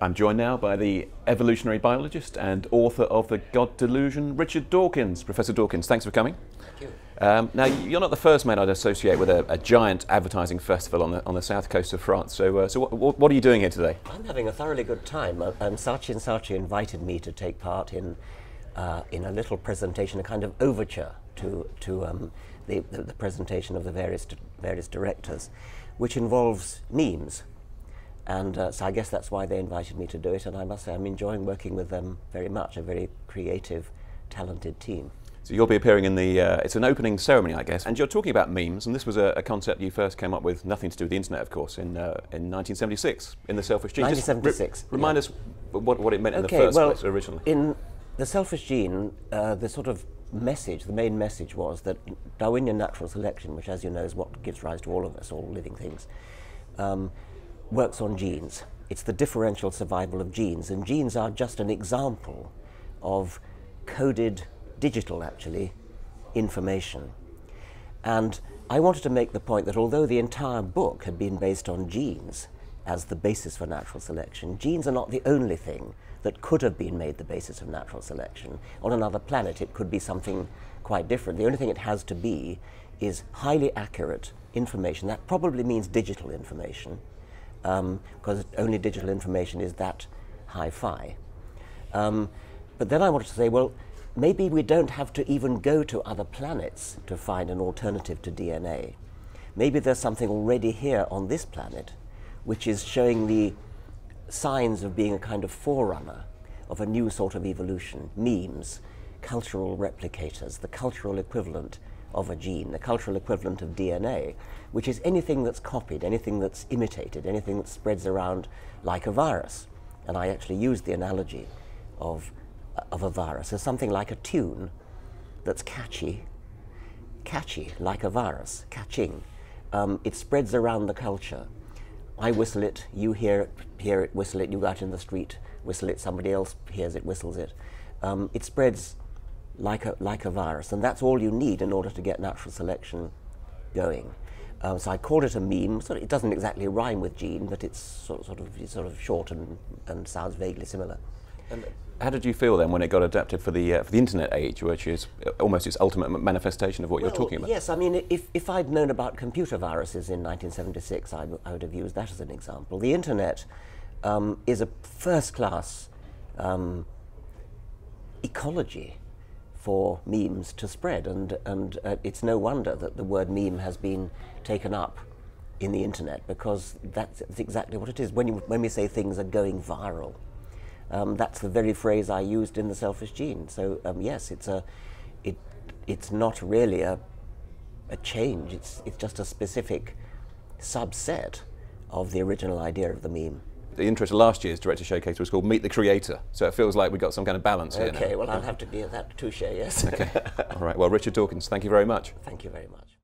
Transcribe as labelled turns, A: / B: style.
A: I'm joined now by the evolutionary biologist and author of The God Delusion, Richard Dawkins. Professor Dawkins, thanks for coming.
B: Thank you.
A: Now, you're not the first man I'd associate with a giant advertising festival on the south coast of France. So what are you doing here today?
B: I'm having a thoroughly good time. Saatchi invited me to take part in a little presentation, a kind of overture to the presentation of the various directors, which involves memes. And so I guess that's why they invited me to do it, and I must say I'm enjoying working with them very much, a very creative, talented team.
A: So you'll be appearing in the, it's an opening ceremony, I guess, and you're talking about memes, and this was a concept you first came up with, nothing to do with the internet, of course, in 1976, in The Selfish Gene.
B: 1976.
A: Remind us what it meant in the first place originally.
B: In The Selfish Gene, the sort of message, the main message was that Darwinian natural selection, which as you know is what gives rise to all of us, all living things, works on genes. It's the differential survival of genes, and genes are just an example of coded, digital actually, information. And I wanted to make the point that although the entire book had been based on genes as the basis for natural selection, genes are not the only thing that could have been made the basis of natural selection. On another planet it could be something quite different. The only thing it has to be is highly accurate information. That probably means digital information, because only digital information is that hi-fi. But then I wanted to say, well, maybe we don't have to even go to other planets to find an alternative to DNA. Maybe there's something already here on this planet which is showing the signs of being a kind of forerunner of a new sort of evolution. Memes, cultural replicators, the cultural equivalent of a gene, the cultural equivalent of DNA, which is anything that's copied, anything that's imitated, anything that spreads around like a virus. And I actually used the analogy of a virus as something like a tune that's catchy like a virus, catching. It spreads around the culture. I whistle it, you hear it, whistle it, you go out in the street, whistle it, somebody else hears it, whistles it. It spreads like a virus, and that's all you need in order to get natural selection going. So I called it a meme. So it doesn't exactly rhyme with gene, but it's sort of short and sounds vaguely similar.
A: And how did you feel then when it got adapted for the internet age, which is almost its ultimate manifestation of what you're talking about?
B: Yes, I mean, if I'd known about computer viruses in 1976, I would have used that as an example. The internet is a first-class ecology for memes to spread, and it's no wonder that the word meme has been taken up in the internet, because that's exactly what it is. When we say things are going viral, that's the very phrase I used in The Selfish Gene. So yes, it's not really a change. It's just a specific subset of the original idea of the meme.
A: The interest of last year's Director Showcase was called Meet the Creator, so it feels like we've got some kind of balance here now.
B: Okay, well I'll have to be at that touche, yes.
A: Okay, all right. Well, Richard Dawkins, thank you very much.
B: Thank you very much.